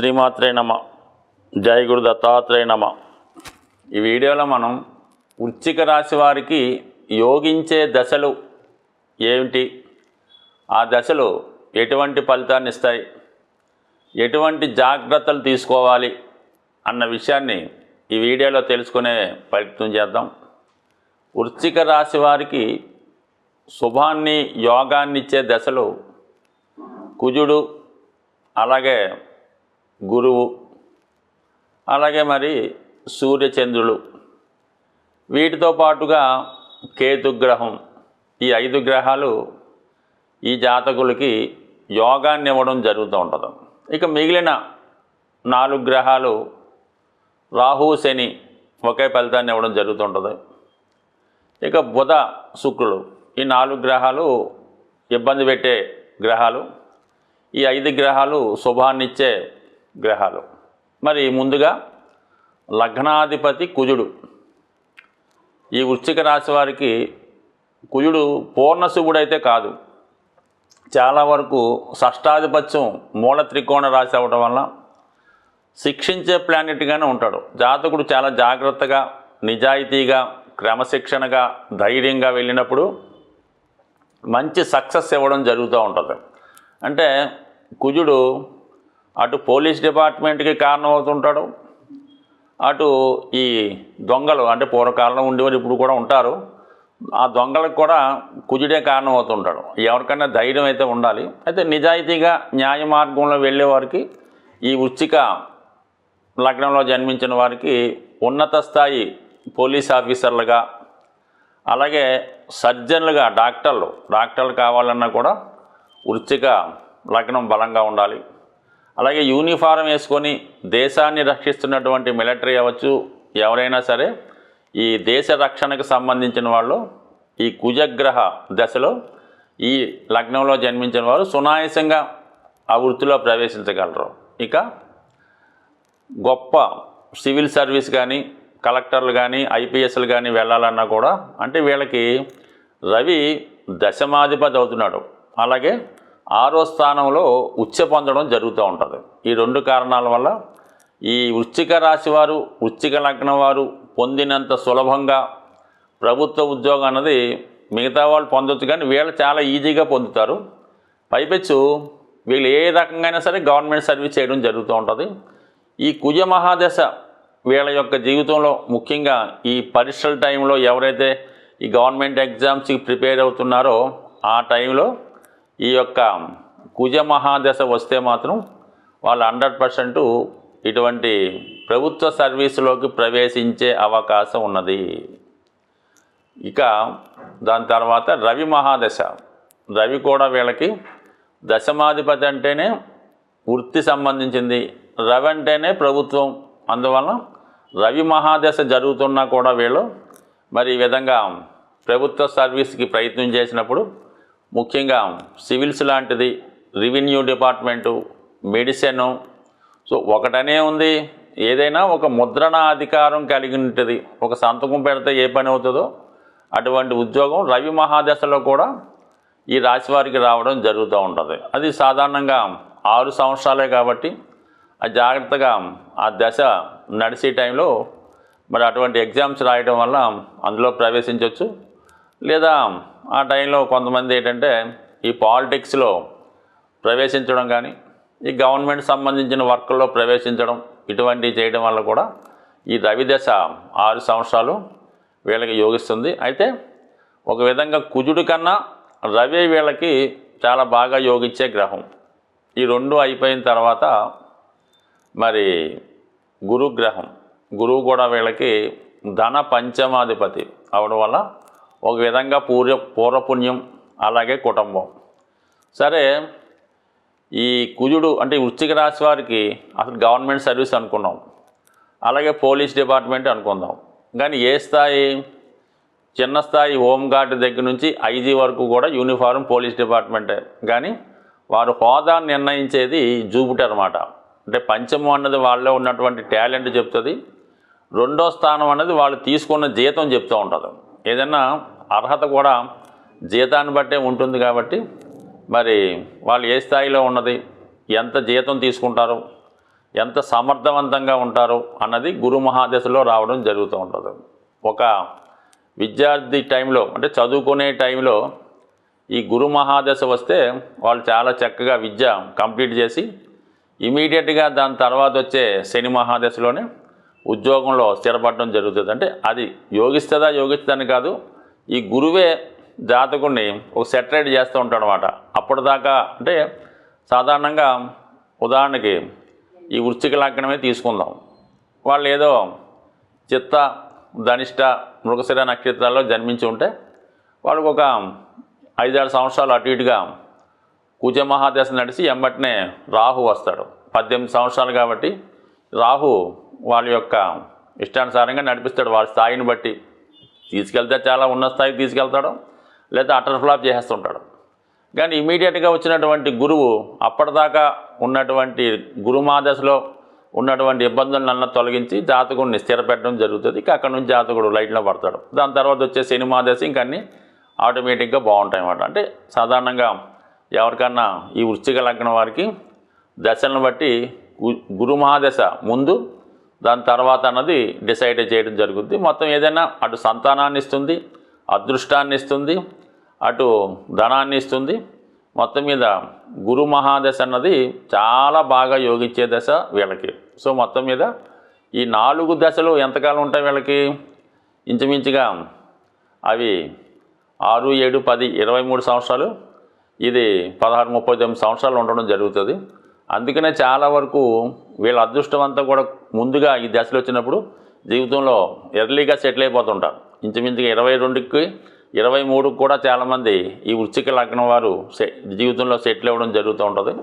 శ్రీమాత్రే నమ. జై గురు దత్తాత్రేయ నమ. ఈ వీడియోలో మనం వృశ్చిక రాశి వారికి యోగించే దశలు ఏమిటి, ఆ దశలు ఎటువంటి ఫలితాన్ని ఇస్తాయి, ఎటువంటి జాగ్రత్తలు తీసుకోవాలి అన్న విషయాన్ని ఈ వీడియోలో తెలుసుకునే ప్రయత్నం చేద్దాం. వృశ్చిక రాశి వారికి శుభాన్ని యోగాన్ని ఇచ్చే దశలు కుజుడు, అలాగే గురువు, అలాగే మరి సూర్యచంద్రులు, వీటితో పాటుగా కేతుగ్రహం. ఈ 5 గ్రహాలు ఈ జాతకులకి యోగాన్ని ఇవ్వడం జరుగుతూ ఉంటుంది. ఇక మిగిలిన 4 గ్రహాలు రాహు, శని ఒకే ఫలితాన్ని ఇవ్వడం జరుగుతుంటుంది. ఇక బుధ, శుక్రులు, ఈ 4 గ్రహాలు ఇబ్బంది పెట్టే గ్రహాలు. ఈ 5 గ్రహాలు శుభాన్నిచ్చే గ్రహాలు. మరి ముందుగా లగ్నాధిపతి కుజుడు. ఈ వృశ్చిక రాశి వారికి కుజుడు పూర్ణ శుభుడైతే కాదు, చాలా వరకు షష్టాధిపత్యం మూల త్రికోణ రాశి అవ్వడం వల్ల శిక్షించే ప్లానెట్గానే ఉంటాడు. జాతకుడు చాలా జాగ్రత్తగా, నిజాయితీగా, క్రమశిక్షణగా, ధైర్యంగా వెళ్ళినప్పుడు మంచి సక్సెస్ ఇవ్వడం జరుగుతూ ఉంటుంది. అంటే కుజుడు అటు పోలీస్ డిపార్ట్మెంట్కి కారణమవుతుంటాడు, అటు ఈ దొంగలు అంటే పూర్వకాలంలో ఉండేవారు, ఇప్పుడు కూడా ఉంటారు, ఆ దొంగలకు కూడా కుజుడే కారణమవుతుంటాడు. ఎవరికైనా ధైర్యం అయితే ఉండాలి. అయితే నిజాయితీగా న్యాయ మార్గంలో వెళ్ళేవారికి, ఈ వృశ్చిక లగ్నంలో జన్మించిన వారికి ఉన్నత స్థాయి పోలీస్ ఆఫీసర్లుగా, అలాగే సర్జన్లుగా, డాక్టర్లు కావాలన్నా కూడా వృశ్చిక లగ్నం బలంగా ఉండాలి. అలాగే యూనిఫారం వేసుకొని దేశాన్ని రక్షిస్తున్నటువంటి మిలిటరీ అవ్వచ్చు, ఎవరైనా సరే ఈ దేశ రక్షణకు సంబంధించిన వాళ్ళు ఈ కుజగ్రహ దశలో ఈ లగ్నంలో జన్మించిన వారు సునాయాసంగా ఆ వృత్తిలో ప్రవేశించగలరు. ఇక గొప్ప సివిల్ సర్వీస్ కానీ, కలెక్టర్లు కానీ, ఐపీఎస్లు కానీ వెళ్ళాలన్నా కూడా, అంటే వీళ్ళకి రవి దశమాధిపతి అవుతున్నాడు, అలాగే 6వ స్థానంలో ఉచ్చ పొందడం జరుగుతూ ఉంటుంది. ఈ 2 కారణాల వల్ల ఈ వృశ్చిక రాశి వారు, వృశ్చిక లగ్నం వారు పొందినంత సులభంగా ప్రభుత్వ ఉద్యోగం అన్నది మిగతా వాళ్ళు పొందొచ్చు, కానీ వీళ్ళు చాలా ఈజీగా పొందుతారు. పైపెచ్చు వీళ్ళు ఏ రకంగా సరే గవర్నమెంట్ సర్వీస్ చేయడం జరుగుతూ ఉంటుంది. ఈ కుజ మహాదశ వీళ్ళ యొక్క జీవితంలో, ముఖ్యంగా ఈ పరీక్షల టైంలో ఎవరైతే ఈ గవర్నమెంట్ ఎగ్జామ్స్కి ప్రిపేర్ అవుతున్నారో ఆ టైంలో ఈ యొక్క కుజ మహాదశ వస్తే మాత్రం వాళ్ళు 100% ఇటువంటి ప్రభుత్వ సర్వీసులోకి ప్రవేశించే అవకాశం ఉన్నది. ఇక దాని తర్వాత రవి మహాదశ. రవి కూడా వీళ్ళకి దశమాధిపతి అంటేనే వృత్తి సంబంధించింది, రవి అంటేనే ప్రభుత్వం. అందువలన రవి మహాదశ జరుగుతున్నా కూడా వీళ్ళు మరి ఈ విధంగా ప్రభుత్వ సర్వీస్కి ప్రయత్నం చేసినప్పుడు, ముఖ్యంగా సివిల్స్ లాంటిది, రెవెన్యూ డిపార్ట్మెంటు, మెడిసిన్, సో ఒకటనే ఉంది, ఏదైనా ఒక ముద్రణ అధికారం కలిగి ఉంటుంది. ఒక సంతకం పెడితే ఏ పని అవుతుందో అటువంటి ఉద్యోగం రవి మహాదశలో కూడా ఈ రాశి వారికి రావడం జరుగుతూ ఉంటుంది. అది సాధారణంగా 6 సంవత్సరాలే కాబట్టి ఆ జాగ్రత్తగా ఆ దశ నడిచే టైంలో మరి అటువంటి ఎగ్జామ్స్ రాయడం వల్ల అందులో ప్రవేశించవచ్చు. లేదా ఆ టైంలో కొంతమంది ఏంటంటే ఈ పాలిటిక్స్లో ప్రవేశించడం కానీ, ఈ గవర్నమెంట్ సంబంధించిన వర్క్లో ప్రవేశించడం, ఇటువంటివి చేయడం వల్ల కూడా ఈ రవి దశ 6 సంవత్సరాలు వీళ్ళకి యోగిస్తుంది. అయితే ఒక విధంగా కుజుడి కన్నా రవి వీళ్ళకి చాలా బాగా యోగించే గ్రహం. ఈ 2 అయిపోయిన తర్వాత మరి గురుగ్రహం. గురువు కూడా వీళ్ళకి ధన పంచమాధిపతి అవడం వల్ల ఒక విధంగా పూర్వపుణ్యం, అలాగే కుటుంబం. సరే, ఈ కుజుడు అంటే వృశ్చిక రాశి వారికి అసలు గవర్నమెంట్ సర్వీస్ అనుకున్నాం, అలాగే పోలీస్ డిపార్ట్మెంట్ అనుకుందాం, కానీ ఏ స్థాయి, చిన్న స్థాయి హోంగార్డ్ దగ్గర నుంచి ఐజీ వరకు కూడా యూనిఫారం పోలీస్ డిపార్ట్మెంటే. కానీ వారు హోదా నిర్ణయించేది జూపిటర్ అన్నమాట. అంటే పంచమం అన్నది వాళ్ళలో ఉన్నటువంటి టాలెంట్ చెప్తుంది, 2వ స్థానం అన్నది వాళ్ళు తీసుకున్న జీతం చెప్తూ ఉంటుంది. ఏదైనా అర్హత కూడా జీతాన్ని బట్టే ఉంటుంది కాబట్టి మరి వాళ్ళు ఏ స్థాయిలో ఉన్నది, ఎంత జీతం తీసుకుంటారు, ఎంత సమర్థవంతంగా ఉంటారో అన్నది గురు మహాదశలో రావడం జరుగుతూ ఉంటుంది. ఒక విద్యార్థి టైంలో అంటే చదువుకునే టైంలో ఈ గురు మహాదశ వస్తే వాళ్ళు చాలా చక్కగా విద్య కంప్లీట్ చేసి ఇమీడియట్గా దాని తర్వాత వచ్చే శని మహాదశలోనే ఉద్యోగంలో స్థిరపడడం జరుగుతుంది. అంటే అది యోగిస్తుందని కాదు, ఈ గురువే జాతకుడిని ఒక సెటరేట్ చేస్తూ ఉంటాడు అనమాట. అప్పటిదాకా అంటే సాధారణంగా ఉదాహరణకి ఈ వృశ్చిక లగ్నమే తీసుకుందాం. వాళ్ళు ఏదో చిత్త ధనిష్ట మృగశిర నక్షత్రాల్లో జన్మించి ఉంటే వాళ్ళకు ఒక 5-6 సంవత్సరాలు అటు ఇటుగా కుజ మహాదశ నడిచి ఎంబటినే రాహు వస్తాడు. 18 సంవత్సరాలు కాబట్టి రాహు వాళ్ళ యొక్క ఇష్టానుసారంగా నడిపిస్తాడు. వాళ్ళ స్థాయిని బట్టి తీసుకెళ్తే చాలా ఉన్నత స్థాయికి తీసుకెళ్తాడు, లేదా అటర్ ఫ్లాప్ చేసేస్తుంటాడు. కానీ ఇమీడియట్గా వచ్చినటువంటి గురువు అప్పటిదాకా ఉన్నటువంటి గురుమాదశలో ఉన్నటువంటి ఇబ్బందులను తొలగించి జాతకుడిని స్థిరపెట్టడం జరుగుతుంది. ఇక అక్కడ నుంచి జాతకుడు లైట్లో పడతాడు. దాని తర్వాత వచ్చే శని మహాదశ ఇంకన్నీ ఆటోమేటిక్గా బాగుంటాయి అన్నమాట. అంటే సాధారణంగా ఎవరికన్నా ఈ వృశ్చిక లగ్నం వారికి దశలను బట్టి గురు మహాదశ ముందు దాని తర్వాత అన్నది డిసైడ్ చేయడం జరుగుతుంది. మొత్తం ఏదైనా అటు సంతానాన్ని ఇస్తుంది, అదృష్టాన్ని ఇస్తుంది, అటు ధనాన్ని ఇస్తుంది. మొత్తం మీద గురు మహాదశ అన్నది చాలా బాగా యోగించే దశ వీళ్ళకి. సో మొత్తం మీద ఈ 4 దశలు ఎంతకాలం ఉంటాయి వీళ్ళకి? ఇంచుమించుగా అవి 6, 7, 10, 23 సంవత్సరాలు, ఇది 16, 39 సంవత్సరాలు ఉండడం జరుగుతుంది. అందుకనే చాలా వరకు వీళ్ళ అదృష్టం అంతా కూడా ముందుగా ఈ దశలు వచ్చినప్పుడు జీవితంలో ఎర్లీగా సెటిల్ అయిపోతుంటారు. ఇంచుమించుగా 22కి 23కి కూడా చాలామంది ఈ వృశ్చిక లగ్నం వారు జీవితంలో సెటిల్ అవ్వడం జరుగుతూ ఉంటుంది.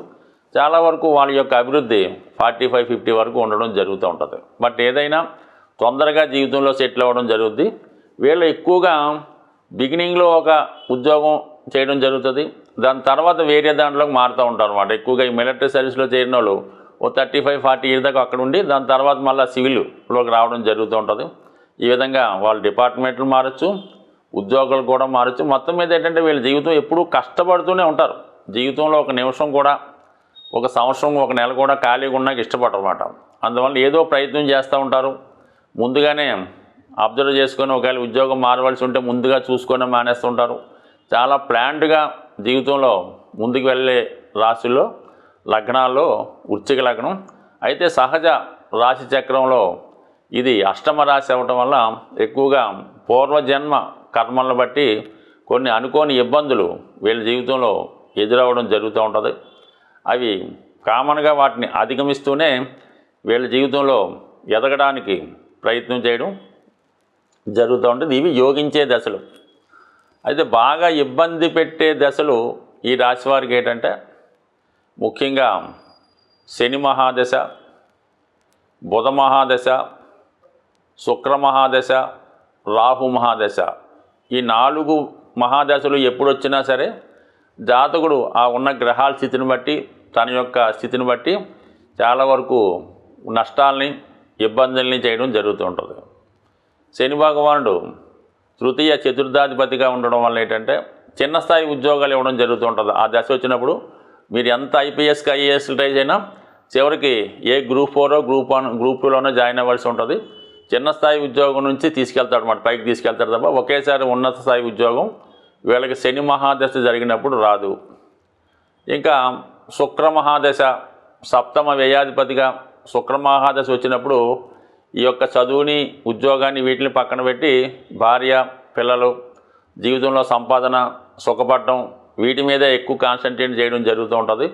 చాలా వరకు వాళ్ళ యొక్క అభివృద్ధి 45, 50 వరకు ఉండడం జరుగుతూ ఉంటుంది. బట్ ఏదైనా తొందరగా జీవితంలో సెటిల్ అవ్వడం జరుగుద్ది. వీళ్ళు ఎక్కువగా బిగినింగ్లో ఒక ఉద్యోగం చేయడం జరుగుతుంది, దాని తర్వాత వేరే దాంట్లోకి మారుతూ ఉంటారు అన్నమాట. ఎక్కువగా ఈ మిలిటరీ సర్వీస్లో చేరిన వాళ్ళు ఓ 35, 40 ఇయర్ దాకా అక్కడ ఉండి దాని తర్వాత మళ్ళీ సివిల్లోకి రావడం జరుగుతూ ఉంటుంది. ఈ విధంగా వాళ్ళు డిపార్ట్మెంట్లు మారచ్చు, ఉద్యోగాలు కూడా మారచ్చు. మొత్తం మీద ఏంటంటే వీళ్ళ జీవితం ఎప్పుడూ కష్టపడుతూనే ఉంటారు. జీవితంలో ఒక నిమిషం కూడా, ఒక సంవత్సరం, ఒక నెల కూడా ఖాళీగా ఉన్నాక ఇష్టపడరు అన్నమాట. అందువల్ల ఏదో ప్రయత్నం చేస్తూ ఉంటారు. ముందుగానే అబ్జర్వ్ చేసుకొని ఒకవేళ ఉద్యోగం మారవలసి ఉంటే ముందుగా చూసుకొని మానేస్తుంటారు. చాలా ప్లాన్డ్గా జీవితంలో ముందుకు వెళ్ళే రాశుల్లో లగ్నాల్లో వృశ్చిక లగ్నం. అయితే సహజ రాశి చక్రంలో ఇది అష్టమ రాశి అవ్వటం వల్ల ఎక్కువగా పూర్వజన్మ కర్మలను బట్టి కొన్ని అనుకోని ఇబ్బందులు వీళ్ళ జీవితంలో ఎదురవ్వడం జరుగుతూ ఉంటుంది. అవి కామన్గా వాటిని అధిగమిస్తూనే వీళ్ళ జీవితంలో ఎదగడానికి ప్రయత్నం చేయడం జరుగుతూ ఉంటుంది. ఇవి యోగించే దశలు. అయితే బాగా ఇబ్బంది పెట్టే దశలు ఈ రాశి వారికి ఏంటంటే ముఖ్యంగా శని మహాదశ, బుధ మహాదశ, శుక్ర మహాదశ, రాహు మహాదశ. ఈ 4 మహాదశలు ఎప్పుడు వచ్చినా సరే జాతకుడు ఆ ఉన్న గ్రహాల స్థితిని బట్టి, తన యొక్క స్థితిని బట్టి చాలా వరకు నష్టాలని, ఇబ్బందుల్ని చేయడం జరుగుతూ ఉంటుంది. శని భగవానుడు తృతీయ చతుర్థాధిపతిగా ఉండడం వల్ల ఏంటంటే చిన్న స్థాయి ఉద్యోగాలు ఇవ్వడం జరుగుతూ ఉంటుంది. ఆ దశ వచ్చినప్పుడు మీరు ఎంత ఐపీఎస్కి ఐఏఎస్ ట్రై అయినా చివరికి ఏ గ్రూప్ 4 గ్రూప్ 1 గ్రూప్ 2లోనే జాయిన్ అవ్వాల్సి ఉంటుంది. చిన్న స్థాయి ఉద్యోగం నుంచి తీసుకెళ్తాడు అన్నమాట, పైకి తీసుకెళ్తాడు తప్ప ఒకేసారి ఉన్నత స్థాయి ఉద్యోగం వీళ్ళకి శని మహాదశ జరిగినప్పుడు రాదు. ఇంకా శుక్ర మహాదశ, సప్తమ వ్యయాధిపతిగా శుక్ర మహాదశ వచ్చినప్పుడు ఈ యొక్క చదువుని, ఉద్యోగాన్ని వీటిని పక్కన పెట్టి భార్య, పిల్లలు, జీవితంలో సంపాదన, సుఖపడటం వీటి మీదే ఎక్కువ కాన్సన్ట్రేట్ చేయడం జరుగుతూ ఉంటుంది.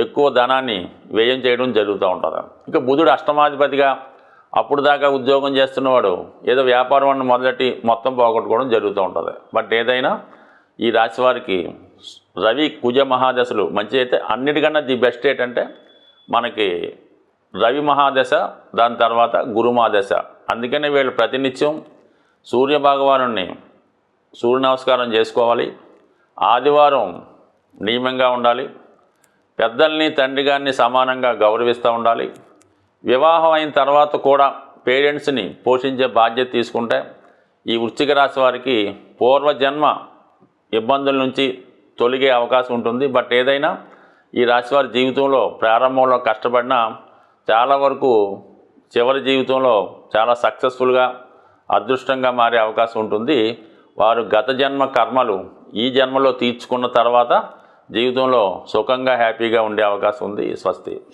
ఎక్కువ ధనాన్ని వ్యయం చేయడం జరుగుతూ ఉంటుంది. ఇంకా బుధుడు అష్టమాధిపతిగా అప్పుడు దాకా ఉద్యోగం చేస్తున్నవాడు ఏదో వ్యాపారం అన్న మొదలెట్టి మొత్తం పోగొట్టుకోవడం జరుగుతూ ఉంటుంది. బట్ ఏదైనా ఈ రాశి వారికి రవి కుజ మహాదశలు మంచి అయితే అన్నిటికన్నా ది బెస్ట్ ఏంటంటే మనకి రవి మహాదశ, దాని తర్వాత గురు మహాదశ. అందుకనే వీళ్ళు ప్రతినిత్యం సూర్య భగవానుని సూర్య నమస్కారం చేసుకోవాలి. ఆదివారం నియమంగా ఉండాలి. పెద్దల్ని, తండ్రి గారిని సమానంగా గౌరవిస్తూ ఉండాలి. వివాహం అయిన తర్వాత కూడా పేరెంట్స్ని పోషించే బాధ్యత తీసుకుంటే ఈ వృశ్చిక రాశి వారికి పూర్వజన్మ ఇబ్బందుల నుంచి తొలగే అవకాశం ఉంటుంది. బట్ ఏదైనా ఈ రాశివారి జీవితంలో ప్రారంభంలో కష్టపడినా చాలా వరకు చివరి జీవితంలో చాలా సక్సెస్ఫుల్గా అదృష్టంగా మారే అవకాశం ఉంటుంది. వారు గత జన్మ కర్మలు ఈ జన్మలో తీర్చుకున్న తర్వాత జీవితంలో సుఖంగా హ్యాపీగా ఉండే అవకాశం ఉంది. స్వస్తి.